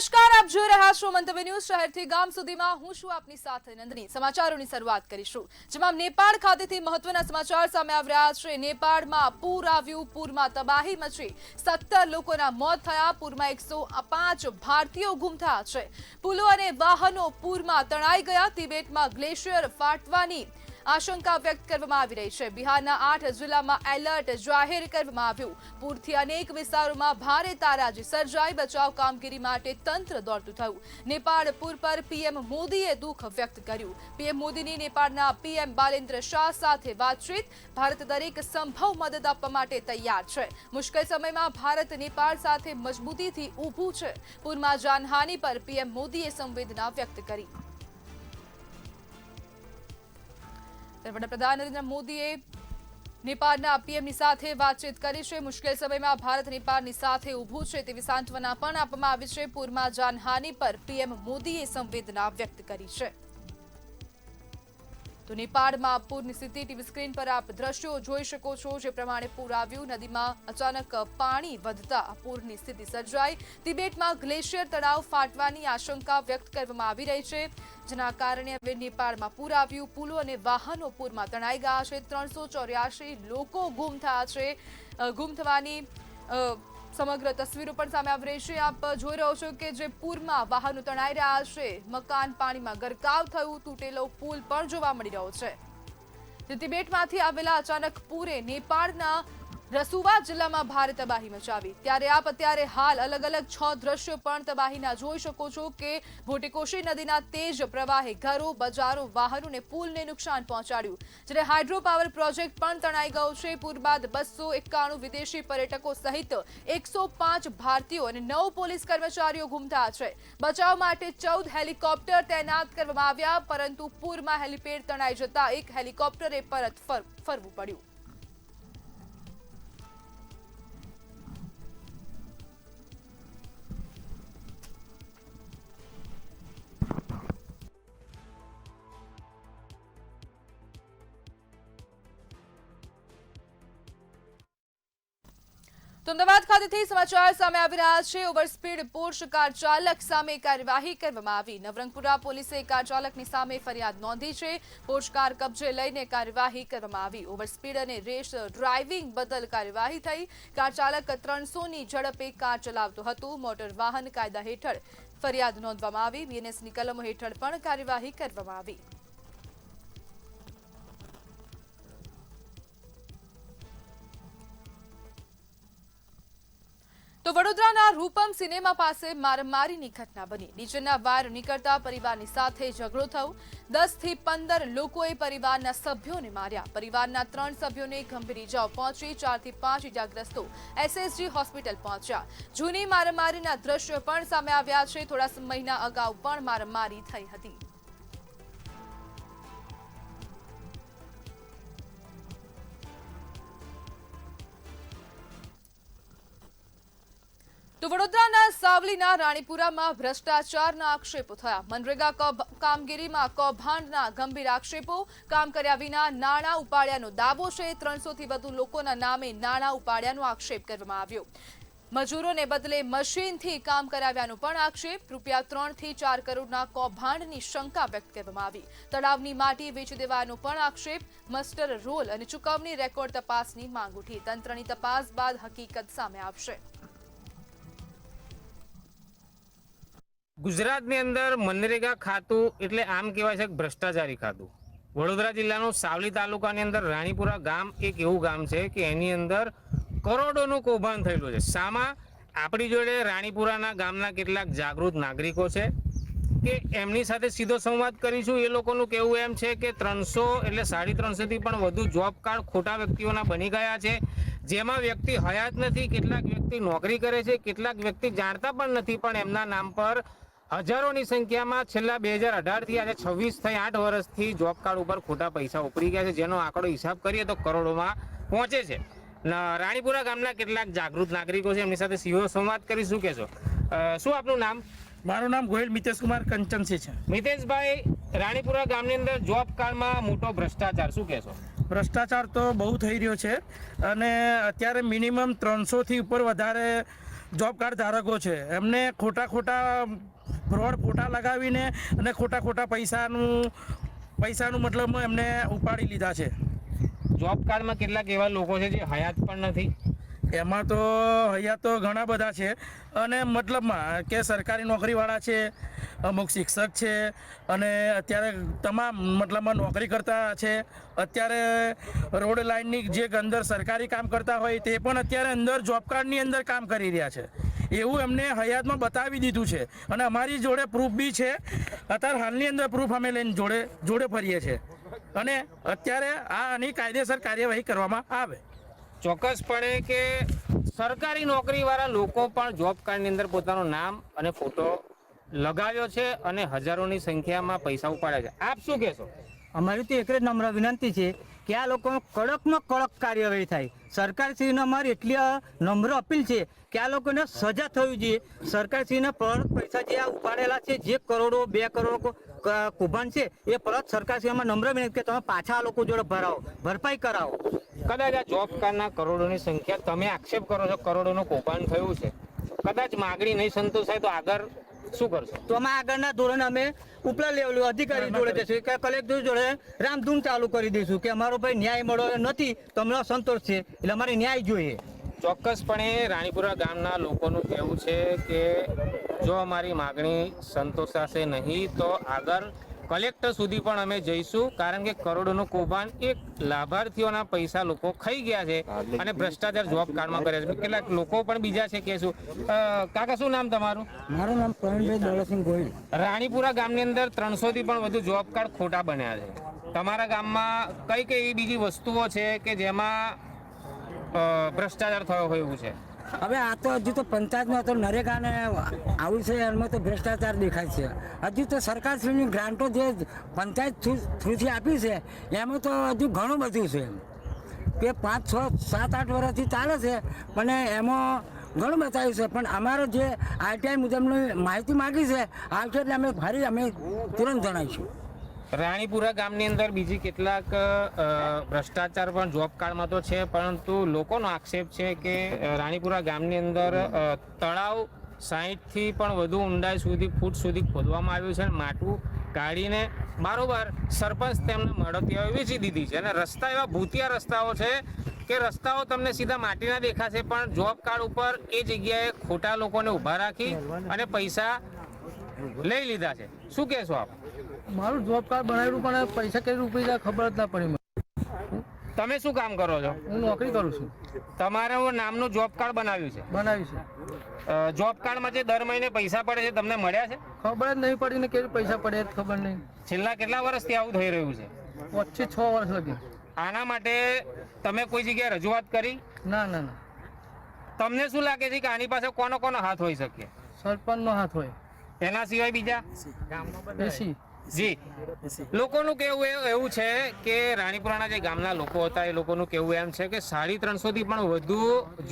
નમસ્કાર, આપ જોઈ રહ્યા છો મંતવ્ય ન્યૂઝ શહેરથી ગામ સુધીમાં હું છું આપની સાથે નંદની। સમાચારોની શરૂઆત કરીશું, જેમાં નેપાળ ખાતેથી મહત્વના સમાચાર સામે આવી રહ્યા છે। નેપાળમાં પૂર આવ્યું, પૂરમાં તબાહી મચી, 17 લોકોના મોત થયા, પૂરમાં 105 ભારતીયો ગુમ થયા છે। પુલો અને વાહનો પૂરમાં તણાઈ ગયા, તિબેટમાં ગ્લેશિયર ફાટવાની આશંકા વ્યક્ત કરવામાં આવી રહી છે। બિહારના 8 જિલ્લામાં એલર્ટ જાહેર કરવામાં આવ્યું। પૂરથી અનેક વિસ્તારોમાં ભારે તારાજી સર્જાઈ, બચાવ કામગીરી માટે તંત્ર દોડતું થયું। નેપાળ પૂર પર પીએમ મોદીએ દુઃખ વ્યક્ત કર્યું। પીએમ મોદીની નેપાળના પીએમ બાલેન્દ્ર શાહ સાથે વાતચીત। ભારત દરેક સંભવ મદદ આપવા માટે તૈયાર છે। મુશ્કેલ સમયમાં ભારત નેપાળ સાથે મજબૂતીથી ઊભું છે। પૂરમાં જાનહાનિ પર પીએમ મોદીએ સંવેદના વ્યક્ત કરી। વડાપ્રધાન નરેન્દ્ર મોદીએ નેપાળના પીએમની સાથે વાતચીત કરી છે। મુશ્કેલ સમયમાં ભારત નેપાળની સાથે ઊભું છે તેવી સાંત્વના પણ આપવામાં આવી છે। પૂરમાં જાનહાનિ પર પીએમ મોદીએ સંવેદના વ્યક્ત કરી છે। તો નેપાળમાં પૂરની સ્થિતિ ટીવી સ્ક્રીન પર આપ દ્રશ્યો જોઈ શકો છો, જે પ્રમાણે પૂર આવ્યું। નદીમાં અચાનક પાણી વધતા પૂરની સ્થિતિ સર્જાઈ। તિબેટમાં ગ્લેશિયર તળાવ ફાટવાની આશંકા વ્યક્ત કરવામાં આવી રહી છે, જેના કારણે હવે નેપાળમાં પૂર આવ્યું। પુલો અને વાહનો પૂરમાં તણાઈ ગયા છે। 384 લોકો ગુમ થયા છે। ગુમ થવાની સમગ્ર તસવીરો પણ સામે આવી રહી છે। આપ જોઈ રહ્યો છો કે જે પૂરમાં વાહનો તણાઈ રહ્યા છે, મકાન પાણીમાં ગરકાવ થયું, તૂટેલો પુલ પણ જોવા મળી રહ્યો છે। તિબેટમાંથી આવેલા અચાનક પૂરે નેપાળના રસુવા જિલ્લામાં ભારે તબાહી મચાવી। ત્યારે આપ અત્યારે હાલ અલગ અલગ 6 દ્રશ્યો પણ તબાહીના જોઈ શકો છો કે ભોટીકોશી નદીના તેજ પ્રવાહે ઘરો, બજારો, વાહનોને પુલને નુકસાન પહોંચાડ્યું। જ્યારે હાઇડ્રો પાવર પ્રોજેક્ટ પણ તણાઈ ગયો છે। પૂર બાદ 291 વિદેશી પર્યટકો સહિત 105 ભારતીયો અને 9 પોલીસ કર્મચારીઓ ગુમ થયા છે। બચાવ માટે 14 હેલિકોપ્ટર તૈનાત કરવામાં આવ્યા, પરંતુ પૂરમાં હેલિપેડ તણાઈ જતા એક હેલિકોપ્ટરે પરત ફરવું પડ્યું। તો અમદાવાદ ખાતેથી સમાચાર સામે આવી રહ્યા છે। ઓવરસ્પીડ પોર્શ કાર ચાલક સામે કાર્યવાહી કરવામાં આવી। નવરંગપુરા પોલીસે કાર ચાલકની સામે ફરિયાદ નોંધી છે। પોર્શ કાર કબજે લઈને કાર્યવાહી કરવામાં આવી। ઓવરસ્પીડ અને રેસ ડ્રાઇવિંગ બદલ કાર્યવાહી થઈ। કાર ચાલક 300ની ઝડપે કાર ચલાવતો હતો। મોટર વાહન કાયદા હેઠળ ફરિયાદ નોંધવામાં આવી। બીએનએસની કલમો હેઠળ પણ કાર્યવાહી કરવામાં આવી। તો વડોદરાના રૂપમ સિનેમા પાસે મારામારીની ઘટના બની। ડીજેના વાયર નીકળતા પરિવારની સાથે ઝઘડો થયો। 10 થી 15 લોકોએ પરિવારના સભ્યોને માર્યા। પરિવારના 3 સભ્યોને ગંભીર ઇજાઓ પહોંચી। 4 થી 5 ઇજાગ્રસ્તો એસએસજી હોસ્પિટલ પહોંચ્યા। જૂની મારામારીના દ્રશ્યો પણ સામે આવ્યા છે। થોડા મહિના અગાઉ પણ મારામારી થઈ હતી। તો વડોદરાના સાવલીના રાણીપુરામાં ભ્રષ્ટાચારના આક્ષેપો થયા। મનરેગા કામગીરીમાં કૌભાંડના ગંભીર આક્ષેપો। કામ કર્યા વિના નાણાં ઉપાડ્યાનો દાવો છે। 300 થી વધુ લોકોના નામે નાણાં ઉપાડ્યાનો આક્ષેપ કરવામાં આવ્યો। મજૂરોને બદલે મશીનથી કામ કરાવ્યાનો પણ આક્ષેપ। રૂપિયા 3 થી 4 કરોડના કૌભાંડની શંકા વ્યક્ત કરવામાં આવી। તળાવની માટી વેચી દેવાનો પણ આક્ષેપ। મસ્ટર રોલ અને ચૂકવણી રેકોર્ડ તપાસની માંગ ઉઠી। તંત્રની તપાસ બાદ હકીકત સામે આવશે। ગુજરાતની અંદર મનરેગા ખાતું એટલે આમ કહેવાય છે કે ભ્રષ્ટાચારી ખાતું। વડોદરા જિલ્લાનું સાવલી તાલુકાની અંદર રાણીપુરા ગામ એક એવું ગામ છે કે એની અંદર કરોડોનું કૌભાંડ થયેલું છે। સામા આપણી જોડે રાણીપુરાના ગામના કેટલાક જાગૃત નાગરિકો છે કે એમની સાથે સીધો સંવાદ કરીશું। એ લોકોનું કહેવું એમ છે કે 300 એટલે 350 થી પણ વધુ જોબ કાર્ડ ખોટા વ્યક્તિઓના બની ગયા છે, જેમાં વ્યક્તિ હયાત નથી, કેટલાક વ્યક્તિ નોકરી કરે છે, કેટલાક વ્યક્તિ જાણતા પણ નથી, પણ એમના નામ પર હજારોની સંખ્યામાં છેલ્લા 2018 થી આજે 26 થઈ 8 વર્ષથી જોબ કાર્ડ ઉપર ખોટા પૈસા ઉપડી ગયા છે, જેનો આંકડો હિસાબ કરીએ તો કરોડોમાં પહોંચે છે। રાણીપુરા ગામના કેટલાક જાગૃત નાગરિકો છે, એમની સાથે સીધો સંવાદ કરી। શું કહેશો? શું આપનું નામ? મારું નામ ગોહિલ મિતેશ કુમાર કંચનસિંહ છે। મિતેશભાઈ, રાણીપુરા ગામની અંદર જોબ કાર્ડમાં મોટો ભ્રષ્ટાચાર, શું કહેશો? ભ્રષ્ટાચાર તો બહુ થઈ રહ્યો છે અને અત્યારે મિનિમમ 300 થી ઉપર વધારે જોબ કાર્ડ ધારકો છે એમને ખોટા ફ્રોડ ફોટા લગાવીને અને ખોટા પૈસાનું મતલબ એમને ઉપાડી લીધા છે. જોબ કાર્ડમાં કેટલાક એવા લોકો છે જે હયાત પણ નથી. એમાં તો હૈયા તો ઘણા બધા છે અને મતલબમાં કે સરકારી નોકરીવાળા છે, અમુક શિક્ષક છે અને અત્યારે તમામ મતલબમાં નોકરી કરતા છે. અત્યારે રોડ લાઇનની જે અંદર સરકારી કામ કરતા હોય તે પણ અત્યારે અંદર જોબ કાર્ડની અંદર કામ કરી રહ્યા છે. એવું એમને હયાતમાં બતાવી દીધું છે અને અમારી જોડે પ્રૂફ બી છે. અત્યારે હાલની અંદર પ્રૂફ અમે લઈને જોડે ફરીએ છીએ અને અત્યારે આની કાયદેસર કાર્યવાહી કરવામાં આવે. ચોક્કસપણે કે સરકારી નોકરીવાળા લોકો પણ જોબ કાર્ડની અંદર પોતાનું નામ અને ફોટો લગાવ્યો છે અને હજારોની સંખ્યામાં પૈસા ઉપાડ્યા છે. આપ શું કહેશો? અમારી તો એક જ નમ્ર વિનંતી છે કે આ લોકોનો કડકમાં કડક કાર્યવાહી થાય. સરકારશ્રીને અમારી એટલી નમ્ર અપીલ છે કે આ લોકોને સજા થવી જોઈએ. સરકારશ્રીને પરત પૈસા જે આ ઉપાડેલા છે, જે કરોડો 2 કરોડ કૌભાંડ છે, એ પરત સરકારશ્રીમાં નમ્ર વિનંતી કે તમે પાછા આ લોકો જોડે ભરપાઈ કરાવો. કદાચ આ જોબ કાર્ડના કરોડોની સંખ્યા તમે આક્ષેપ કરો છો કરોડોનું કૌભાંડ થયું છે, કદાચ માગણી નહીં સંતોષાય તો આગળ શું કરશો? તો અમે આગળના ધોરણે અમે ઉપલા લેવલ અધિકારી જોડે જઈશું કે કલેક્ટર જોડે રામધૂન ચાલુ કરી દઈશું કે અમારો ભાઈ ન્યાય મળ્યો નથી તો અમને અસંતોષ છે, એટલે અમારે ન્યાય જોઈએ. ચોક્કસપણે રાણીપુરા ગામના લોકોનું કહેવું છે કે જો અમારી માગણી સંતોષાશે નહીં તો આગળ કલેક્ટર સુધી પણ અમે જઈશું, કારણ કે કરોડોનું કૌભાંડ એક લાભાર્થીઓના પૈસા લોકો ખાઈ ગયા છે અને ભ્રષ્ટાચાર જોબ કાર્ડમાં કર્યા છે. કેટલાક લોકો પણ બીજા છે કહેશું. કાકા શું નામ તમારું? મારું નામ પ્રવીણભાઈ દોલતસિંહ ગોહિલ. રાણીપુરા ગામની અંદર 300 થી પણ વધુ જોબ કાર્ડ ખોટા બન્યા છે. તમારા ગામમાં કઈ કઈ એવી બીજી વસ્તુઓ છે કે જેમાં ભ્રષ્ટાચાર થયો હોય એવું છે? હવે આ તો હજુ તો પંચાયતમાં તો નરેગાને આવું છે, એમાં તો ભ્રષ્ટાચાર દેખાય છે. હજુ તો સરકારશ્રીની ગ્રાન્ટો જે પંચાયત થ્રુથી આપી છે એમાં તો હજુ ઘણું બધું છે કે 5, 6, 7, 8 વર્ષથી ચાલે છે, પણ એમાં ઘણું બતાવ્યું છે. પણ અમારો જે આરટીઆઈ મુજબની માહિતી માગી છે આવશે એટલે અમે તુરંત જણાવીશું. રાણીપુરા ગામની અંદર બીજી કેટલાક ભ્રષ્ટાચાર પણ જોબ કાર્ડમાં તો છે, પરંતુ લોકોનો આક્ષેપ છે કે રાણીપુરા ગામની અંદર તળાવ 60 થી પણ વધુ ઊંડાઈ ફૂટ સુધી ખોદવામાં આવ્યું છે અને માટું કાઢીને બારોબાર સરપંચ તેમને મળતિયાઓ વેચી દીધી છે અને રસ્તા એવા ભૂતિયા રસ્તાઓ છે કે રસ્તાઓ તમને સીધા માટીના દેખાશે, પણ જોબ કાર્ડ ઉપર એ જગ્યાએ ખોટા લોકોને ઊભા રાખી અને પૈસા લઈ લીધા છે. શું કહેશો આપ? મારું જોબ કાર્ડ બનાવ્યું પણ પૈસા કઈ રૂપિયા ખબર જ ના પડી મને. તમે શું કામ કરો છો? હું નોકરી કરું છું. તમારું નામનું જોબ કાર્ડ બનાવ્યું છે? બનાવ્યું છે. જોબ કાર્ડમાં જે દર મહિને પૈસા પડે છે તમને મળ્યા છે? ખબર જ નહીં પડી ને કેવી પૈસા પડે જ ખબર નહીં. છેલ્લા કેટલા વર્ષથી આવું થઈ રહ્યું છે? 5 થી 6 વર્ષ લગી. આના માટે તમે કોઈ જગ્યાએ રજૂઆત કરી? ના. તમને શું લાગે છે કે આની પાસે કોનો હાથ હોઈ શકે? સરપંચનો હાથ હોય. એના સિવાય બીજા? એસી. જી, લોકોનું કહેવું એવું છે કે રાણીપુરાના જે ગામના લોકો હતા એ લોકોનું કહેવું એમ છે કે 350 થી પણ વધુ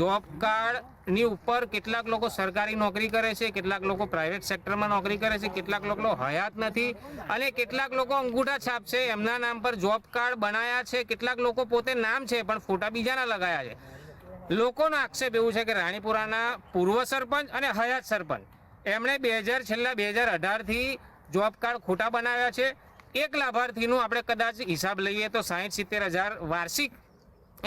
જોબ કાર્ડની ઉપર કેટલાક લોકો સરકારી નોકરી કરે છે, કેટલાક લોકો પ્રાઇવેટ સેક્ટરમાં નોકરી કરે છે, કેટલાક લોકો હયાત નથી અને કેટલાક લોકો અંગૂઠા છાપ છે, એમના નામ પર જોબ કાર્ડ બનાયા છે, કેટલાક લોકો પોતે નામ છે પણ ફોટા બીજાના લગાયા છે. લોકોનો આક્ષેપ એવું છે કે રાણીપુરાના પૂર્વ સરપંચ અને હયાત સરપંચ એમણે 2018 થી જોબ કાર્ડ ખોટા બનાવ્યા છે. એક લાભાર્થીનું આપણે કદાચ હિસાબ લઈએ તો 60-70 હજાર વાર્ષિક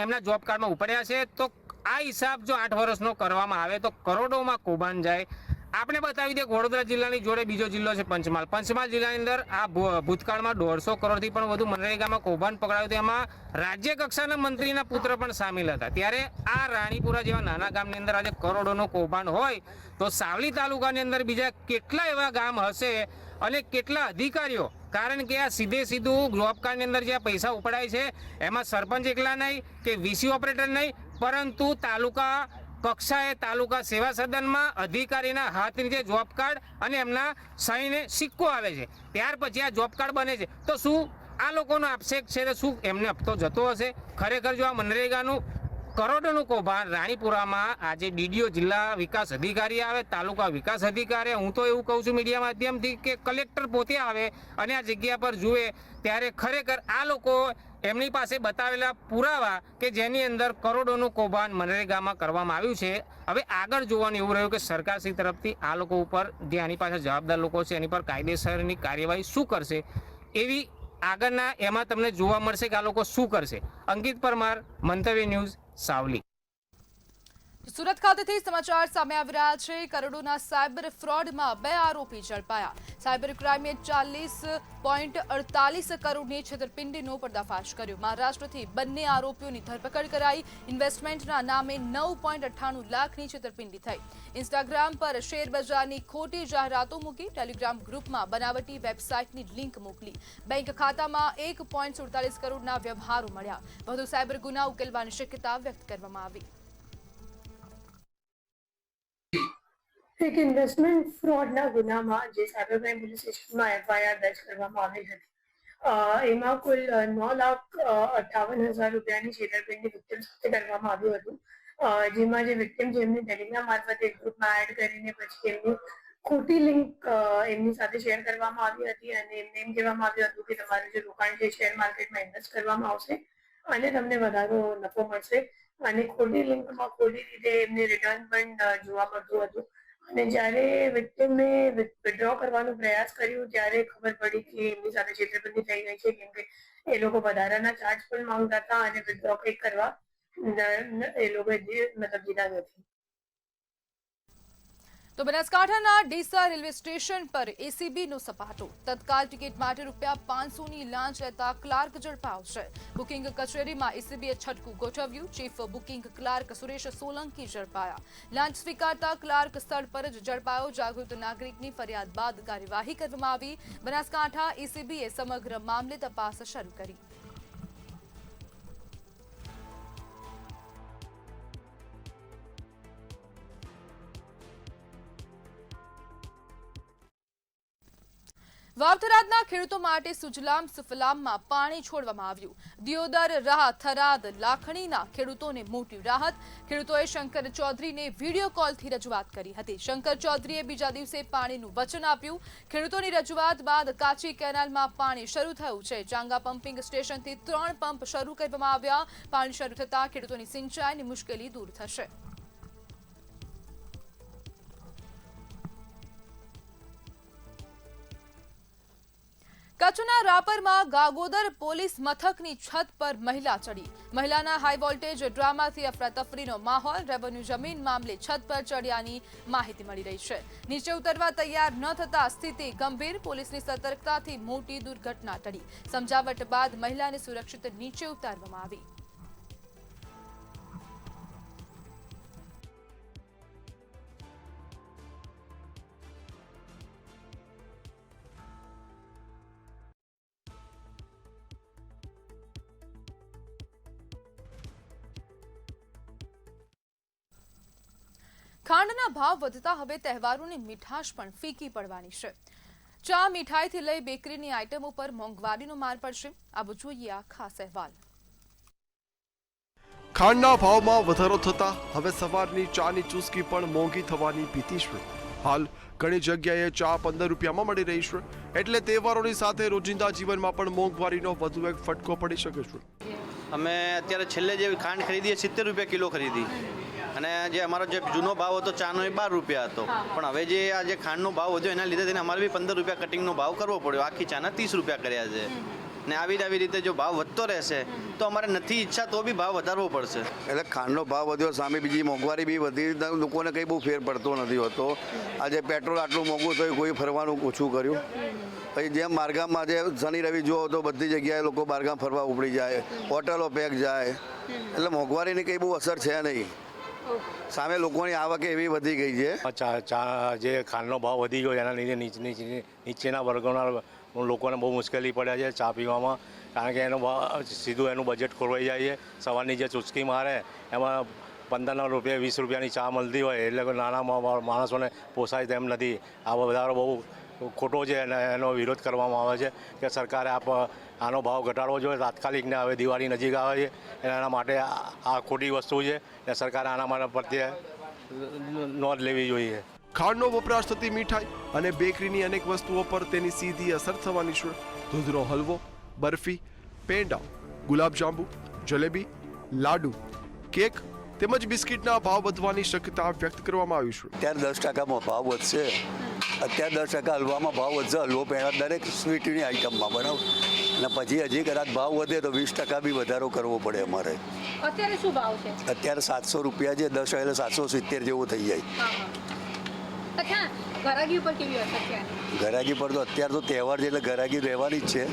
એમના જોબ કાર્ડમાં ઉપડ્યા છે. તો આ હિસાબ જો 8 વર્ષનો કરવામાં આવે તો કરોડોમાં કૌભાંડ જાય. આપણે બતાવી દઈએ વડોદરા જિલ્લાની જોડે બીજો જિલ્લો છે પંચમહાલ. પંચમહાલ જિલ્લાની અંદર આ ભૂતકાળમાં 150 કરોડથી પણ વધુ મનરેગામાં કૌભાંડ પકડાયું. એમાં રાજ્ય કક્ષાના મંત્રીના પુત્ર પણ સામેલ હતા. ત્યારે આ રાણીપુરા જેવા નાના ગામની અંદર આજે કરોડોનું કૌભાંડ હોય તો સાવલી તાલુકાની અંદર બીજા કેટલા એવા ગામ હશે અને કેટલા અધિકારીઓ? કારણ કે આ સીધું જોબ કાર્ડની અંદર જે પૈસા ઉપડાય છે એમાં સરપંચ એકલા નહીં કે વીસી ઓપરેટર નહીં, પરંતુ તાલુકા કક્ષાએ તાલુકા સેવા સદનમાં અધિકારીના હાથ નીચે જોબ કાર્ડ અને એમના સહીને સિક્કો આવે છે. ત્યાર પછી આ જોબ કાર્ડ બને છે. તો શું આ લોકોનો આક્ષેપ છે તો શું એમને હપ્તો જતો હશે? ખરેખર જો આ મનરેગાનું કરોડોનું કૌભાંડ રાણીપુરામાં આજે ડીડીઓ જિલ્લા વિકાસ અધિકારી આવે, તાલુકા વિકાસ અધિકારી, હું તો એવું કહું છું મીડિયા માધ્યમથી કે કલેક્ટર પોતે આવે અને આ જગ્યા પર જુએ ત્યારે ખરેખર આ લોકો એમની પાસે બતાવેલા પુરાવા કે જેની અંદર કરોડોનું કૌભાંડ મનરેગામાં કરવામાં આવ્યું છે. હવે આગળ જોવાનું એવું રહ્યું કે સરકારશ્રી તરફથી આ લોકો ઉપર જે આની પાછળ જવાબદાર લોકો છે એની પર કાયદેસરની કાર્યવાહી શું કરશે એવી આગળના એમાં તમને જોવા મળશે કે આ લોકો શું કરશે. અંકિત પરમાર, મંતવ્ય ન્યૂઝ, સાવલી. સુરત ખાતેથી સમાચાર સામે આવી રહ્યા છે. કરોડોના સાયબર ફ્રોડમાં 2 આરોપી ઝડપાયા. સાયબર ક્રાઇમે 40.48 કરોડની છેતરપિંડીનો પર્દાફાશ કર્યો. મહારાષ્ટ્રથી બંને આરોપીઓની ધરપકડ કરાઈ. ઇન્વેસ્ટમેન્ટના નામે 9.98 લાખની છેતરપિંડી થઈ. ઇન્સ્ટાગ્રામ પર શેરબજારની ખોટી જાહેરાતો મૂકી. ટેલિગ્રામ ગ્રુપમાં બનાવટી વેબસાઇટની લિંક મોકલી. બેંક ખાતામાં 1.47 કરોડના વ્યવહારો મળ્યા. વધુ સાયબર ગુના ઉકેલવાની શક્યતા વ્યક્ત કરવામાં આવી. એક ઇન્વેસ્ટમેન્ટ ફ્રોડના ગુનામાં જે સાયબર ક્રાઇમ પોલીસ સ્ટેશનમાં એફઆઈઆર દર્જ કરવામાં આવી હતી, એમાં કુલ 9,58,000 રૂપિયાની છેતરપિંડી વિક્ટિમ સાથે કરવામાં આવ્યું હતું. જેમાં જે વિક્ટિમ છે એમની ટેલિગ્રામ મારફતે ગ્રુપમાં એડ કરીને પછી એમની ખોટી લિંક એમની સાથે શેર કરવામાં આવી હતી અને એમને એમ કહેવામાં આવ્યું હતું કે તમારું જે રોકાણ છે શેર માર્કેટમાં ઇન્વેસ્ટ કરવામાં આવશે અને તમને વધારો નફો મળશે. અને ખોટી લિંકમાં ખોટી રીતે એમને રિટર્ન પણ જોવા મળતું હતું. અને જ્યારે વિક્ટિમે વિથડ્રો કરવાનો પ્રયાસ કર્યો ત્યારે ખબર પડી કે એમની સાથે છેતરપિંડી થઈ ગઈ છે, કેમ કે એ લોકો વધારાના ચાર્જ પણ માંગતા હતા અને વિથડ્રો કંઈક કરવા એ લોકોએ દીધા નથી. તો બનાસકાંઠાના ડીસા રેલવે સ્ટેશન પર એસીબીનો સપાટો. તત્કાલ ટિકિટ માટે ₹500ની લાંચ લેતા ક્લાર્ક ઝડપાયો છે. બુકિંગ કચેરીમાં એસીબીએ છટકું ગોઠવ્યું. Chief booking clerk Suresh Solanki ઝડપાયા. લાંચ સ્વીકારતા ક્લાર્ક સ્થળ પર જ ઝડપાયો. જાગૃત નાગરિકની ફરિયાદ બાદ કાર્યવાહી કરવામાં આવી. બનાસકાંઠા એસીબીએ સમગ્ર મામલે તપાસ શરૂ કરી. વાવથરાદના ખેડૂતો માટે સુજલામ સુફલામમાં પાણી છોડવામાં આવ્યું. દિયોદર, રાહ, થરાદ, લાખણીના ખેડૂતોને મોટી રાહત. ખેડૂતોએ શંકર ચૌધરીને વિડીયો કોલથી રજૂઆત કરી હતી. શંકર ચૌધરીએ બીજા દિવસે પાણીનું વચન આપ્યું. ખેડૂતોની રજૂઆત બાદ કાચી કેનાલમાં પાણી શરૂ થયું છે. ચાંગા પમ્પિંગ સ્ટેશનથી 3 પંપ શરૂ કરવામાં આવ્યા. પાણી શરૂ થતાં ખેડૂતોની સિંચાઈની મુશ્કેલી દૂર થશે. કચ્છના રાપરમાં ગાગોદર પોલીસ મથકની છત પર મહિલા ચડી. મહિલાના હાઈ વોલ્ટેજ ડ્રામાથી અફરાતફરીનો માહોલ. રેવન્યુ જમીન મામલે છત પર ચડ્યાની માહિતી મળી રહી છે. નીચે ઉતરવા તૈયાર ન થતા સ્થિતિ ગંભીર. પોલીસની સતર્કતાથી મોટી દુર્ઘટના ટળી. સમજાવટ બાદ મહિલાને સુરક્ષિત નીચે ઉતારવામાં આવી. ખાંડના ભાવ વધતા હવે તહેવારોની મીઠાશ પણ ફીકી પડવાની છે. ચા, મીઠાઈથી લઈ બેકરીની આઇટમો પર મોંઘવારીનો માર પડશે. આવો જોઈએ આ ખાસ અહેવાલ. ખાંડના ભાવમાં વધારો થતા હવે સવારની ચાની ચૂસકી પણ મોંઘી થવાની ભીતિ છે. હાલ ઘણી જગ્યાએ ચા 15 રૂપિયામાં મળી રહી છે, એટલે તહેવારોની સાથે રોજિંદા જીવનમાં પણ મોંઘવારીનો વધુ એક ફટકો પડી શકે છે. અમે અત્યારે છેલ્લે જે ખાંડ ખરીદીએ 70 રૂપિયા કિલો ખરીદી અને જે અમારો જે જૂનો ભાવ હતો ચાનો એ 12 રૂપિયા હતો. પણ હવે જે આ જે ખાંડનો ભાવ વધ્યો એના લીધે અમારે બી 15 રૂપિયા કટિંગનો ભાવ કરવો પડ્યો. આખી ચાના 30 રૂપિયા કર્યા છે. ને આવી રીતે જો ભાવ વધતો રહેશે તો અમારે નથી ઈચ્છા તો બી ભાવ વધારવો પડશે. એટલે ખાંડનો ભાવ વધ્યો, સામે બીજી મોંઘવારી બી વધી, લોકોને કંઈ બહુ ફેર પડતો નથી હોતો. આજે પેટ્રોલ આટલું મોંઘું થયું, કોઈ ફરવાનું ઓછું કર્યું. પછી જેમ બારગામમાં આજે શનિ રવિ જુઓ તો બધી જગ્યાએ લોકો બારગામ ફરવા ઉપડી જાય, હોટલો પેક જાય. એટલે મોંઘવારીની કંઈ બહુ અસર છે નહીં. સામે લોકોની આવક એવી વધી ગઈ છે. ચા જે ખાંડનો ભાવ વધી ગયો એના લીધે નીચેના વર્ગોના લોકોને બહુ મુશ્કેલી પડે છે ચા પીવામાં. કારણ કે સીધું એનું બજેટ ખોરવાઈ જાય છે. સવારની જે ચૂસકી મારે એમાં 15 રૂપિયા 20 રૂપિયાની ચા મળતી હોય એટલે નાના માણસોને પોસાય તેમ નથી. આ વધારો બહુ ખોટો છે અને એનો વિરોધ કરવામાં આવે છે કે સરકારે આનો ભાવ ઘટાડવો જોઈએ તાત્કાલિક. ને હવે દિવાળી નજીક આવે છે એના માટે આ ખોટી વસ્તુ છે અને સરકારે આના માટે પ્રત્યે નોંધ લેવી જોઈએ. ખાંડનો વપરાશ થતી મીઠાઈ અને બેકરીની અનેક વસ્તુઓ પર તેની સીધી અસર થવાની છે. દૂધનો હલવો, બરફી, પેંડા, ગુલાબજાંબુ, જલેબી, લાડુ, કેક તેમજ બિસ્કિટના ભાવ વધવાની શક્યતા વ્યક્ત કરવામાં આવી છે. અત્યારે 10% ભાવ વધશે. અત્યારે 10% હલવામાં ભાવ વધશે. હલવો પહેલાં દરેક સ્વીટની આઈટમમાં બનાવ અને પછી હજી કદાચ ભાવ વધે તો 20% બી વધારો કરવો પડે અમારે. અત્યારે શું ભાવ છે? અત્યારે 700 રૂપિયા છે. 10 એટલે 770 જેવો થઈ જાય. અચ્છા, ઘરાગી ઉપર કેવી અસર છે? ઘરાગી પર તો અત્યારે તો તહેવાર છે એટલે ઘરાગી રહેવાની જ છે.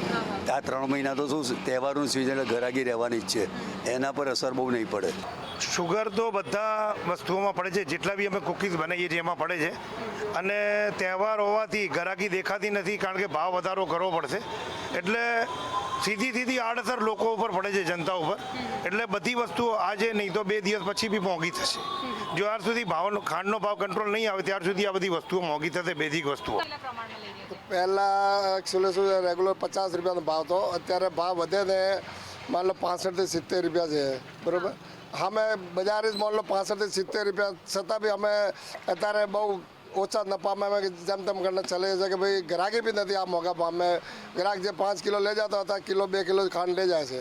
આ 3 મહિના તો શું તહેવારનું સિઝન એટલે ઘરાગી રહેવાની જ છે. એના પર અસર બહુ નહીં પડે. શુગર તો બધા વસ્તુઓમાં પડે છે, જેટલા બી અમે કુકીઝ બનાવીએ છીએ એમાં પડે છે. અને તહેવાર હોવાથી ઘરાકી દેખાતી નથી કારણ કે ભાવ વધારો કરવો પડશે એટલે સીધી આડઅસર લોકો ઉપર પડે છે, જનતા ઉપર. એટલે બધી વસ્તુઓ આજે નહીં તો 2 દિવસ પછી બી મોંઘી થશે. જ્યાર સુધી ખાંડનો ભાવ કંટ્રોલ નહીં આવે ત્યાર સુધી આ બધી વસ્તુઓ મોંઘી થશે, બેઝિક વસ્તુઓ. પહેલાં એકચ્યુઅલી શું છે, રેગ્યુલર 50 રૂપિયાનો ભાવ હતો. અત્યારે ભાવ વધે ને માન લો 65 થી 70 રૂપિયા છે, બરાબર. અમે બજારે જ માન લો 65 થી 70 રૂપિયા, છતાં બી અમે અત્યારે બહુ ઓછા નફામાં અમે જેમ તેમ કરીને ચાલે છે કે ભાઈ ગ્રાહકી બી નથી આ મોંઘા ભાવમાં. ગ્રાહક જે 5 કિલો લઈ જતા હતા, કિલો 2 કિલો ખાંડ લઈ જાય છે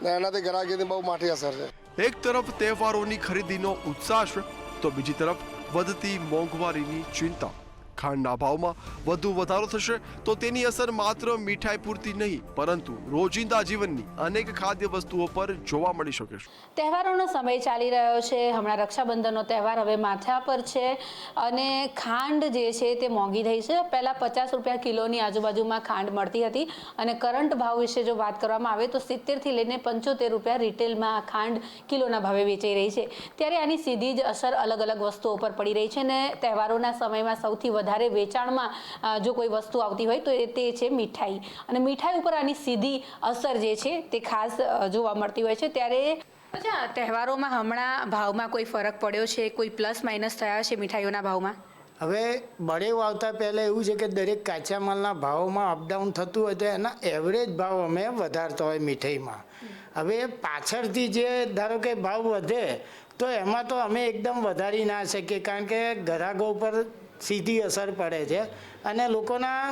ને એનાથી ગ્રાહકીની બહુ મોટી અસર છે. એક તરફ તહેવારોની ખરીદીનો ઉત્સાહ છે તો બીજી તરફ વધતી મોંઘવારીની ચિંતા. ખાંડના ભાવમાં વધુ વધારો થશે તો તેની અસર માત્ર મીઠાઈ પૂરતી નહીં પરંતુ રોજિંદા જીવનની અનેક ખાદ્ય વસ્તુઓ પર જોવા મળી શકે છે. તહેવારોનો સમય ચાલી રહ્યો છે. હમણાં રક્ષાબંધનનો તહેવાર હવે માથા પર છે અને ખાંડ જે છે તે મોંઘી થઈ છે. પહેલાં 50 રૂપિયા કિલોની આજુબાજુમાં ખાંડ મળતી હતી અને કરંટ ભાવ વિશે જો વાત કરવામાં આવે તો 70થી લઈને 75 રૂપિયા રિટેલમાં ખાંડ કિલોના ભાવે વેચાઈ રહી છે. ત્યારે આની સીધી જ અસર અલગ અલગ વસ્તુઓ પર પડી રહી છે અને તહેવારોના સમયમાં સૌથી વધારે વેચાણમાં જો કોઈ વસ્તુ આવતી હોય તો તે છે મીઠાઈ. અને મીઠાઈ ઉપર આની સીધી અસર જે છે તે ખાસ જોવા મળતી હોય છે. ત્યારે અચ્છા, તહેવારોમાં હમણાં ભાવમાં કોઈ ફરક પડ્યો છે? કોઈ પ્લસ માઇનસ થયા છે મીઠાઈઓના ભાવમાં? હવે બળેવ આવતા પહેલાં એવું છે કે દરેક કાચા માલના ભાવોમાં અપડાઉન થતું હોય તો એના એવરેજ ભાવ અમે વધારતા હોય મીઠાઈમાં. હવે પાછળથી જે ધારો કે ભાવ વધે તો એમાં તો અમે એકદમ વધારી ના શકીએ કારણ કે ગ્રાહકો ઉપર સીધી અસર પડે છે અને લોકોના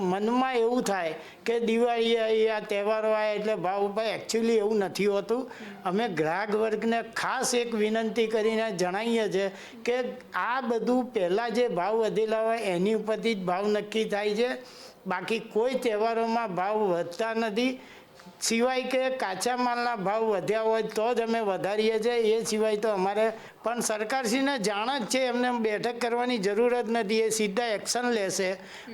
મનમાં એવું થાય કે દિવાળી આવી, આ તહેવારો આવે એટલે ભાવ ભાઈ એકચ્યુઅલી એવું નથી હોતું. અમે ગ્રાહક વર્ગને ખાસ એક વિનંતી કરીને જણાવીએ છીએ કે આ બધું પહેલાં જે ભાવ વધેલા હોય એની ઉપરથી જ ભાવ નક્કી થાય છે. બાકી કોઈ તહેવારોમાં ભાવ વધતા નથી સિવાય કે કાચા માલના ભાવ વધ્યા હોય તો જ અમે વધારીએ છીએ. એ સિવાય તો અમારે પણ સરકારશ્રીને જાણ જ છે, એમને બેઠક કરવાની જરૂર જ નથી. એ સીધા એક્શન લેશે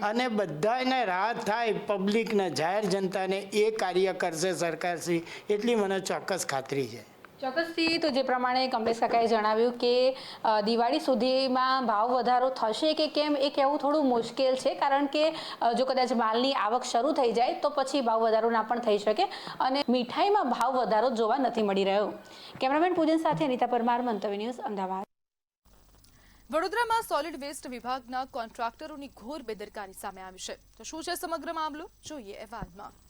અને બધાને રાહત થાય, પબ્લિકને, જાહેર જનતાને એ કાર્ય કરશે સરકારશ્રી, એટલી મને ચોક્કસ ખાતરી છે. ચોક્કસથી. તો જે પ્રમાણે કમલેશ કાકાએ જણાવ્યું કે દિવાળી સુધીમાં ભાવ વધારો થશે કે કેમ એ કહેવું થોડું મુશ્કેલ છે કારણ કે જો કદાચ માલની આવક શરૂ થઈ જાય તો પછી ભાવ વધારો ના પણ થઈ શકે અને મીઠાઈમાં ભાવ વધારો જોવા નથી મળી રહ્યો. કેમેરામેન પૂજન સાથે અનિતા પરમાર, મંતવ્ય ન્યૂઝ, અમદાવાદ. વડોદરામાં સોલિડ વેસ્ટ વિભાગના કોન્ટ્રાક્ટરોની ઘોર બેદરકારી સામે આવી છે. તો શું છે સમગ્ર મામલો, જોઈએ અહેવાલમાં.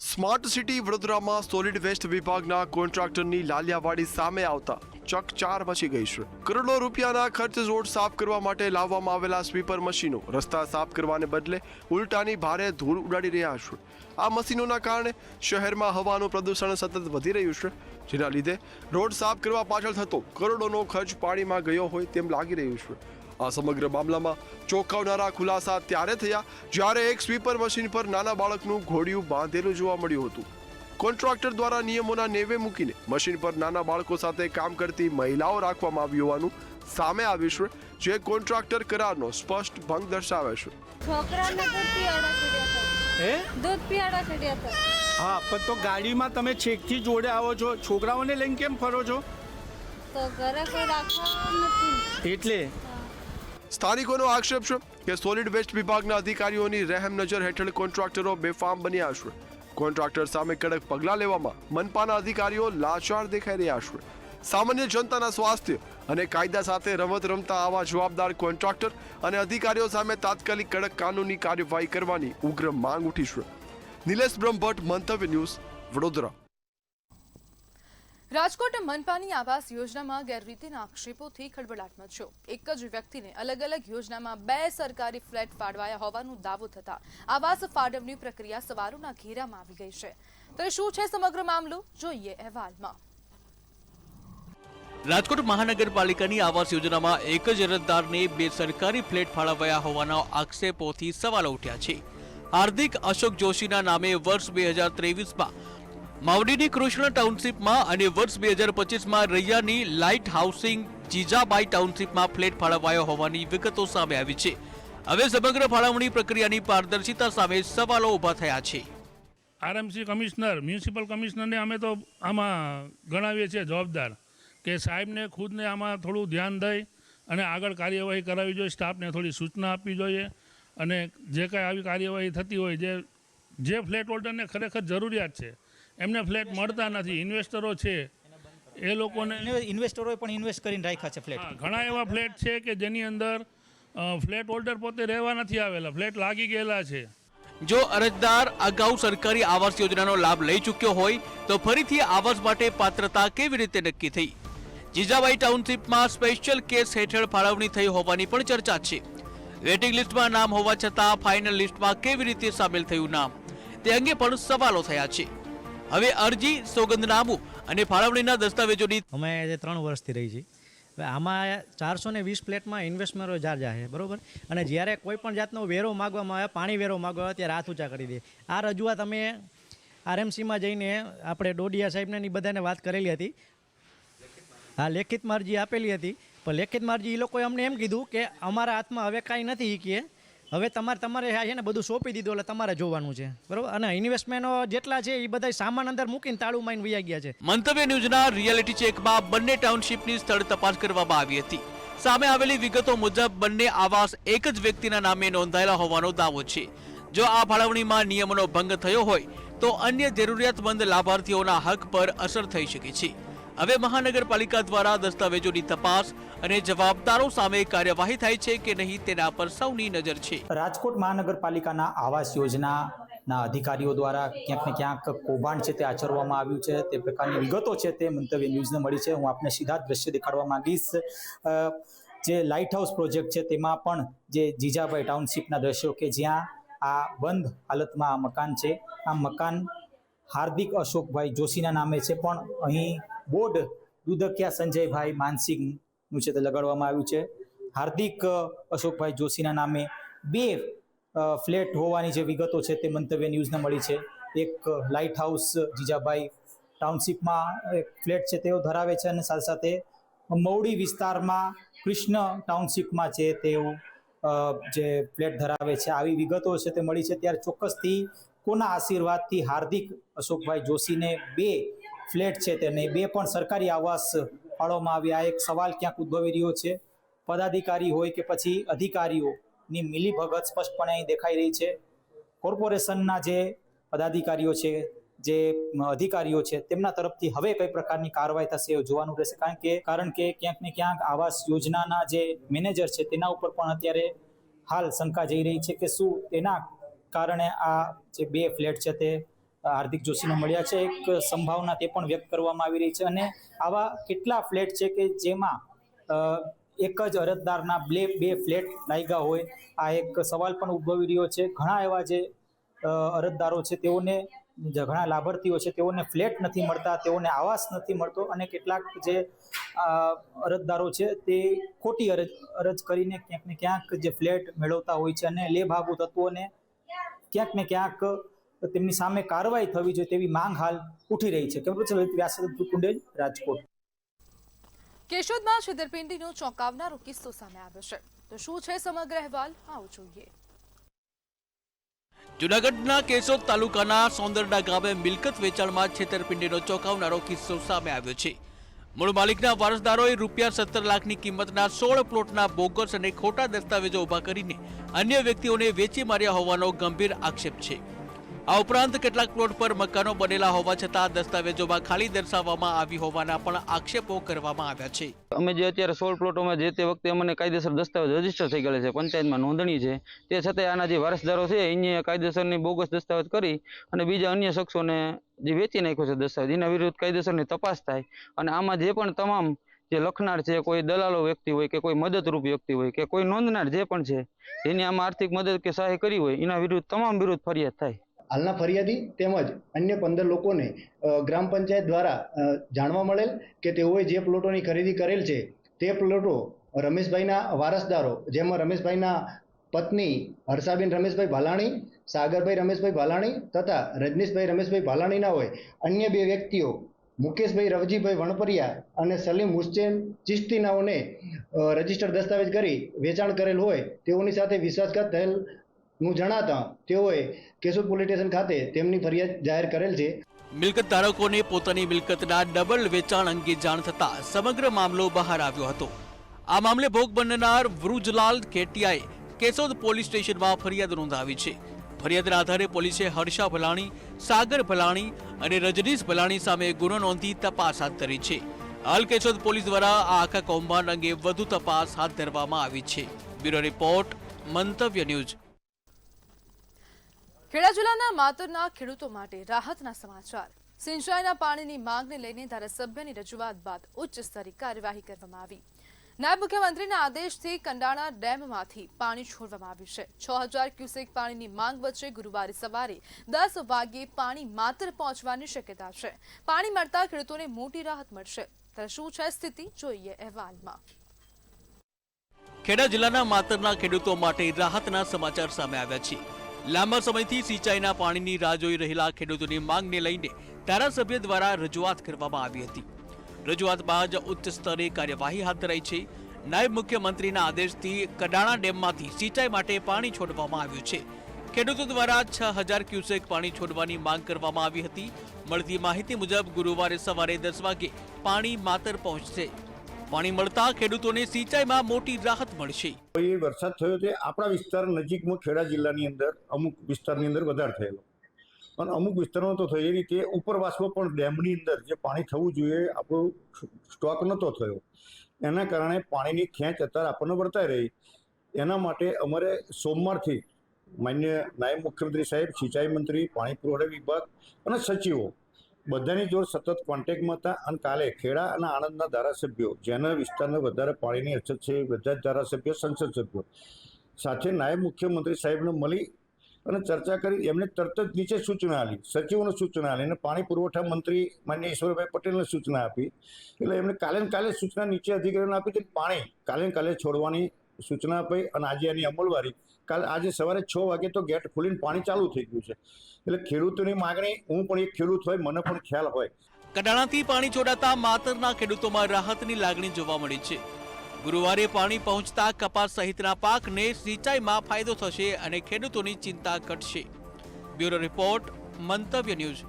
સ્માર્ટ સિટી વડોદરામાં સોલિડ વેસ્ટ વિભાગના કોન્ટ્રાક્ટરની લાલિયાવાડી સામે આવતા ચકચાર મચી ગઈ છે. કરોડો રૂપિયાના ખર્ચ રોડ સાફ કરવા માટે લાવવામાં આવેલા સ્વીપર મશીનો રસ્તા સાફ કરવાને બદલે ઉલટાની ભારે ધૂળ ઉડાડી રહ્યા છે. આ મશીનોના કારણે શહેરમાં હવાનું પ્રદૂષણ સતત વધી રહ્યું છે, જેના લીધે રોડ સાફ કરવા પાછળ થતો કરોડોનો ખર્ચ પાણીમાં ગયો હોય તેમ લાગી રહ્યું છે. આ સમગ્ર મામલામાં ચોંકાવનારા ખુલાસા ત્યારે થયા જ્યારે એક સ્વીપર મશીન પર નાના બાળકનું ઘોડિયું બાંધેલું જોવા મળ્યું હતું. કોન્ટ્રાક્ટર દ્વારા નિયમોના નેવે મૂકીને મશીન પર નાના બાળકો સાથે કામ કરતી મહિલાઓ રાખવામાં આવી હોવાનું સામે આવ્યું છે, જે કોન્ટ્રાક્ટર કરારનો સ્પષ્ટ ભંગ દર્શાવે છે. છોકરાને દૂધ પીવાડા ચડ્યા હતા. હા, પણ તો ગાડીમાં તમે છેકથી જોડે આવો છો, છોકરાઓને લઈને કેમ ફરો છો? તો ઘરે કોઈ રાખવા નથી એટલે સ્થાનિકોનો આક્ષેપ છે કે સોલિડ વેસ્ટ વિભાગના અધિકારીઓની રહેમ નજર હેઠળ કોન્ટ્રાક્ટરો બેફામ બન્યા છે. કોન્ટ્રાક્ટર સામે કડક પગલાં લેવામાં મનપાના અધિકારીઓ લાચાર દેખાઈ રહ્યા છે. સામાન્ય જનતાના સ્વાસ્થ્ય અને કાયદા સાથે રમત રમતા આવા જવાબદાર કોન્ટ્રાક્ટર અને અધિકારીઓ સામે તાત્કાલિક કડક કાનૂની કાર્યવાહી કરવાની ઉગ્ર માંગ ઉઠી છે. નિલેશ બ્રહ્મભટ્ટ, મંતવ્ય ન્યૂઝ, વડોદરા. રાજકોટ મનપાની આવાસ યોજનામાં ગેરરીતિના આક્ષેપોથી ખળભળાટ મચ્યો. એક જ વ્યક્તિને અલગ અલગ યોજનામાં 2 સરકારી ફ્લેટ ફાળવાયા હોવાનો દાવો થતા આવાસ ફાળવણી પ્રક્રિયા સવારોના ઘેરામાં આવી ગઈ છે. તો શું છે સમગ્ર મામલો, જોઈએ અહેવાલમાં. રાજકોટ મહાનગરપાલિકાની આવાસ યોજનામાં એક જ અરજદારને 2 સરકારી ફ્લેટ ફાળવાયા હોવાના આક્ષેપોથી સવાલો ઉઠ્યા છે. હાર્દિક અશોક જોશીના નામે વર્ષ 2023માં માવડીની કૃષ્ણ ટાઉનશીપમાં અને વર્ષ 2025માં રૈયાની લાઇટ હાઉસિંગ જીજાબાઈ ટાઉનશીપમાં ફ્લેટ ફાળવાયો હોવાની વિગતો સામે આવી છે. હવે સમગ્ર ફાળવણી પ્રક્રિયાની પારદર્શિતા સામે સવાલો ઊભા થયા છે. આરએમસી કમિશનર, મ્યુનિસિપલ કમિશનરને અમે તો આમાં ગણાવીએ છીએ જવાબદાર, કે સાહેબને ખુદને આમાં થોડું ધ્યાન દઈ અને આગળ કાર્યવાહી કરાવવી જોઈએ. સ્ટાફને થોડી સૂચના આપવી જોઈએ અને જે કાંઈ આવી કાર્યવાહી થતી હોય, જે ફ્લેટ હોલ્ડરને ખરેખર જરૂરિયાત છે એમને ફ્લેટ મળતા નથી, ઇન્વેસ્ટરો છે એ લોકોને, ઇન્વેસ્ટરોએ પણ ઇન્વેસ્ટ કરીને રાખ્યા છે ફ્લેટ. ઘણા એવા ફ્લેટ છે કે જેની અંદર ફ્લેટ હોલ્ડર પોતે રહેવા નથી આવેલા, ફ્લેટ લાગી ગયેલા છે. જો અરજદાર અગાઉ સરકારી આવાસ યોજનાનો લાભ લઈ ચૂક્યો હોય તો ફરીથી આવાસ માટે પાત્રતા કેવી રીતે નક્કી થઈ? જીજાબાઈ ટાઉનશીપમાં સ્પેશિયલ કેસ હેઠળ ફાળવણી થઈ હોવાની પણ ચર્ચા છે. વેટિંગ લિસ્ટમાં નામ હોવા છતાં ફાઇનલ લિસ્ટમાં કેવી રીતે સામેલ થયું નામ, તે અંગે પણ સવાલો થયા છે. હવે અરજી, સોગંદનામું અને ફાળવણીના દસ્તાવેજોની અમે 3 વર્ષથી રહી છીએ. હવે આમાં 420 ફ્લેટમાં ઇન્વેસ્ટમેન્ટનો ચાર્જ આવે, બરાબર, અને જ્યારે કોઈ પણ જાતનો વેરો માગવામાં આવે, પાણી વેરો માગવામાં આવે, ત્યારે હાથ ઊંચા કરી દે. આ રજૂઆત અમે આરએમસીમાં જઈને આપણે ડોડિયા સાહેબને બધાને વાત કરેલી હતી. હા, લેખિતમાં અરજી આપેલી હતી, પણ લેખિતમાં અરજી એ લોકોએ અમને એમ કીધું કે અમારા હાથમાં હવે કાંઈ નથી, કે હવે તમારે છે ને બધું સોંપી દીધું, એટલે તમારે જોવાનું છે, બરાબર. અને ઇન્વેસ્ટમેન્ટો જેટલા છે એ બધા સામાન અંદર મૂકીને તાળું મારીને વયા ગયા છે. મંતવ્ય ન્યૂઝના રિયાલિટી ચેકમાં બંને ટાઉનશીપની સ્થળ તપાસ કરવામાં આવી હતી. સામે આવેલી વિગતો મુજબ બંને આવાસ એક જ વ્યક્તિના નામે નોંધાયેલા હોવાનો દાવો છે. જો આ ફાળવણીમાં નિયમોનો ભંગ થયો હોય તો અન્ય જરૂરિયાતમંદ લાભાર્થીઓના હક પર અસર થઈ શકે છે. હવે મહાનગરપાલિકા દ્વારા દસ્તાવેજોની તપાસ અને જવાબદારો સામે કાર્યવાહી થાય છે કે નહીં તેના પર સૌની નજર છે. રાજકોટ મહાનગરપાલિકાના આવાસ યોજનાના અધિકારીઓ દ્વારા ક્યાંક ને ક્યાંક કૌભાંડ છે તે આચરવામાં આવ્યું છે, તે પ્રકારની વિગતો છે તે મંતવ્ય ન્યૂઝને મળી છે. હું આપને સીધા જ દ્રશ્ય દેખાડવા માંગીશ. જે લાઇટ હાઉસ પ્રોજેક્ટ છે તેમાં પણ જે જીજાબાઈ ટાઉનશીપના દ્રશ્યો કે જ્યાં આ બંધ હાલતમાં આ મકાન છે, આ મકાન હાર્દિક અશોકભાઈ જોશીના નામે છે, પણ અહીં બોર્ડ દુધકિયા સંજયભાઈ માનસિંહનું છે તે લગાડવામાં આવ્યું છે. હાર્દિક અશોકભાઈ જોશીના નામે 2 ફ્લેટ હોવાની જે વિગતો છે તે મંતવ્ય ન્યૂઝને મળી છે. એક લાઇટ હાઉસ જીજાબાઈ ટાઉનશીપમાં એક ફ્લેટ છે તેઓ ધરાવે છે, અને સાથે સાથે મવડી વિસ્તારમાં કૃષ્ણ ટાઉનશીપમાં છે તેઓ જે ફ્લેટ ધરાવે છે. આવી વિગતો છે તે મળી છે. ત્યારે ચોક્કસથી કોના આશીર્વાદથી હાર્દિક અશોકભાઈ જોશીને 2 ફ્લેટ છે તેને 2 પણ સરકારી આવાસ ફાળવવામાં આવ્યા? એક સવાલ ક્યાંક ઉદ્ભવી રહ્યો છે. પદાધિકારી હોય કે પછી અધિકારીઓની મિલીભગત સ્પષ્ટપણે અહીં દેખાઈ રહી છે. કોર્પોરેશનના જે પદાધિકારીઓ છે, જે અધિકારીઓ છે, તેમના તરફથી હવે કઈ પ્રકારની કાર્યવાહી થશે એ જોવાનું રહેશે. કારણ કે ક્યાંક ને ક્યાંક આવાસ યોજનાના જે મેનેજર છે તેના ઉપર પણ અત્યારે હાલ શંકા જઈ રહી છે કે શું તેના કારણે આ જે 2 ફ્લેટ છે તે હાર્દિક જોશીને મળ્યા છે. એક સંભાવના તે પણ વ્યક્ત કરવામાં આવી રહી છે. અને આવા કેટલા ફ્લેટ છે કે જેમાં એક જ અરજદારના 2 ફ્લેટ લાગ્યા હોય? આ એક સવાલ પણ ઉદ્ભવી રહ્યો છે. ઘણા એવા જે અરજદારો છે તેઓને, ઘણા લાભાર્થીઓ છે તેઓને ફ્લેટ નથી મળતા, તેઓને આવાસ નથી મળતો, અને કેટલાક જે અરજદારો છે તે ખોટી અરજ કરીને ક્યાંક ને ક્યાંક જે ફ્લેટ મેળવતા હોય છે, અને લેભાગુ તત્વોને ક્યાંક ને ક્યાંક તેમની સામે કાર્યવાહી થવી જોઈએ તેવી માંગ હાલ ઉઠી રહી છે. રાજકોટ. કેશોદમાં છેતરપિંડીનો ચોંકાવનારો કિસ્સો સામે આવ્યો છે. તો શું છે સમગ્ર અહેવાલ, આવો જોઈએ. જૂનાગઢના કેશોદ તાલુકાના સોંદરડા ગામે મિલકત વેચાણમાં છેતરપિંડીનો ચોંકાવનારો કિસ્સો સામે આવ્યો છે. મૂળ માલિકના વારસદારોએ ₹17 લાખની કિંમતના 16 પ્લોટના બોગસ અને ખોટા દસ્તાવેજો ઉભા કરીને અન્ય વ્યક્તિઓને વેચી માર્યા હોવાનો ગંભીર આક્ષેપ છે. આ ઉપરાંત કેટલાક પ્લોટ પર મકાનો બનેલા હોવા છતાં દસ્તાવેજોમાં ખાલી દર્શાવવામાં આવી હોવાના પણ આક્ષેપો કરવામાં આવ્યા છે. અમે જે અત્યારે 16 પ્લોટોમાં જે તે વખતે અમને કાયદેસર દસ્તાવેજ રજીસ્ટર થઈ ગયેલા છે, પંચાયતમાં નોંધણી છે, તે છતાંય આના જે વારસદારો છે એને કાયદેસરની બોગસ દસ્તાવેજ કરી અને બીજા અન્ય શખ્સોને જે વેચી નાખ્યો છે દસ્તાવેજ, એના વિરુદ્ધ કાયદેસરની તપાસ થાય અને આમાં જે પણ તમામ જે લખનાર છે, કોઈ દલાલો વ્યક્તિ હોય કે કોઈ મદદરૂપ વ્યક્તિ હોય કે કોઈ નોંધનાર જે પણ છે જેની આમાં આર્થિક મદદ કે સહાય કરી હોય એના વિરુદ્ધ તમામ વિરુદ્ધ ફરિયાદ થાય. હાલના ફરિયાદી તેમજ અન્ય 15 લોકોને ગ્રામ પંચાયત દ્વારા જાણવા મળેલ કે તેઓએ જે પ્લોટોની ખરીદી કરેલ છે તે પ્લોટો રમેશભાઈના વારસદારો, જેમાં રમેશભાઈના પત્ની હર્ષાબેન રમેશભાઈ ભાલાણી, સાગરભાઈ રમેશભાઈ ભાલાણી તથા રજનીશભાઈ રમેશભાઈ ભાલાણીના હોય અન્ય 2 વ્યક્તિઓ મુકેશભાઈ રવજીભાઈ વણપરિયા અને સલીમ હુસેન ચિશ્તીનાઓને રજીસ્ટર દસ્તાવેજ કરી વેચાણ કરેલ હોય તેઓની સાથે વિશ્વાસઘાત થયેલનું જણાતા તેઓએ કેશોદ પોલીસ સ્ટેશન ખાતે તેમની ફરિયાદ જાહેર કરેલ છે. મિલકત ધારકોને પોતાની મિલકતના ડબલ વેચાણ અંગે જાણ થતાં સમગ્ર મામલો બહાર આવ્યો હતો. આ મામલે ભોગ બનનાર વૃજલાલ કેટિયાએ કેશોદ પોલીસ સ્ટેશનમાં ફરિયાદ નોંધાવી છે. ફરિયાદના આધારે પોલીસે હર્ષા ભલાણી, સાગર ભલાણી અને રજનીશ ભલાણી સામે ગુનો નોંધી તપાસ હાથ ધરી છે. હાલ કેશોદ પોલીસ દ્વારા આ આખા કૌભાંડ અંગે વધુ તપાસ હાથ ધરવામાં આવી છે. બ્યુરો રિપોર્ટ, મંતવ્ય ન્યૂઝ. ખેડા જિલ્લાના માતરના ખેડૂતો માટે રાહતના સમાચાર. સિંચાઈના પાણીની માંગને લઈને ધારાસભ્યની રજૂઆત બાદ ઉચ્ચ સ્તરીય કાર્યવાહી કરવામાં આવી. નાયબ મુખ્યમંત્રીના આદેશથી કંડાણા ડેમમાંથી પાણી છોડવામાં આવ્યું છે. 6000 ક્યુસેક પાણીની માંગ વચ્ચે ગુરુવારે સવારે 10 વાગ્યે પાણી માતર પહોંચવાની શક્યતા છે. પાણી મળતા ખેડૂતોને મોટી રાહત મળશે. ત્યારે શું છે સ્થિતિ, જોઈએ અહેવાલમાં. ખેડા જિલ્લાના માતરના ખેડૂતો માટે રાહતના સમાચાર સામે આવ્યા છે. લાંબા સમયથી સિંચાઈના પાણીની રાહ જોઈ રહેલા ખેડૂતોની માંગને લઈને ધારાસભ્ય દ્વારા રજૂઆત કરવામાં આવી હતી. રજૂઆત બાદ ઉચ્ચ સ્તરે કાર્યવાહી હાથ ધરાઈ છે. નાયબ મુખ્યમંત્રીના આદેશથી કડાણા ડેમમાંથી સિંચાઈ માટે પાણી છોડવામાં આવ્યું છે. ખેડૂતો દ્વારા 6000 ક્યુસેક પાણી છોડવાની માંગ કરવામાં આવી હતી. મળતી માહિતી મુજબ ગુરુવારે સવારે 10 વાગે પાણી માતર પહોંચશે. પાણી મળતા ખેડૂતોને સિંચાઈમાં મોટી રાહત મળશે. વરસાદ થયો તે આપણા વિસ્તાર નજીકમાં ખેડા જિલ્લાની અંદર અમુક વિસ્તારની અંદર વધારે થયેલો અને અમુક વિસ્તારમાં તો થઈ રીતે ઉપરવાસમાં પણ ડેમની અંદર જે પાણી થવું જોઈએ આપણો સ્ટોક નહોતો થયો. એના કારણે પાણીની ખેંચ અત્યારે આપણને વર્તાઈ રહી. એના માટે અમારે સોમવારથી માન્ય નાયબ મુખ્યમંત્રી સાહેબ, સિંચાઈ મંત્રી, પાણી પુરવઠા વિભાગ અને સચિવો બધાની જોડે સતત કોન્ટેક્ટમાં હતા અને કાલે ખેડા અને આણંદના ધારાસભ્યો જેના વિસ્તારને વધારે પાણીની અછત છે બધા જ ધારાસભ્યો, સંસદ સભ્યો સાથે નાયબ મુખ્યમંત્રી સાહેબને મળી અને ચર્ચા કરી એમને તરત જ નીચે સૂચના આપી, સચિવોને સૂચના આપી અને પાણી પુરવઠા મંત્રી માન્ય ઈશ્વરભાઈ પટેલને સૂચના આપી. એટલે એમને કાલે સૂચના નીચે અધિકારીઓને આપી હતી પાણી કાલે છોડવાની સૂચના આપી અને આજે એની અમલવારી આજે સવારે 6 વાગે તો ગેટ ખોલીને પાણી ચાલુ થઈ ગયું છે. એટલે ખેડૂતોની માંગણી, હું પણ એક ખેડૂત હોય મને પણ ખ્યાલ હોય. કડાણાથી પાણી છોડાતા માતરના ખેડૂતોમાં રાહતની લાગણી જોવા મળી છે. ગુરુવારે પાણી પહોંચતા કપાસ સહિતના પાકને સિંચાઈમાં ફાયદો થશે અને ખેડૂતોની ચિંતા ઘટશે. બ્યુરો રિપોર્ટ, મંતવ્ય ન્યૂઝ.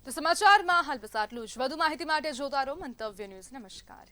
તો સમાચારમાં હાલ બસ આટલું જ. વધુ માહિતી માટે જોતા રહો મંતવ્ય ન્યૂઝ. નમસ્કાર.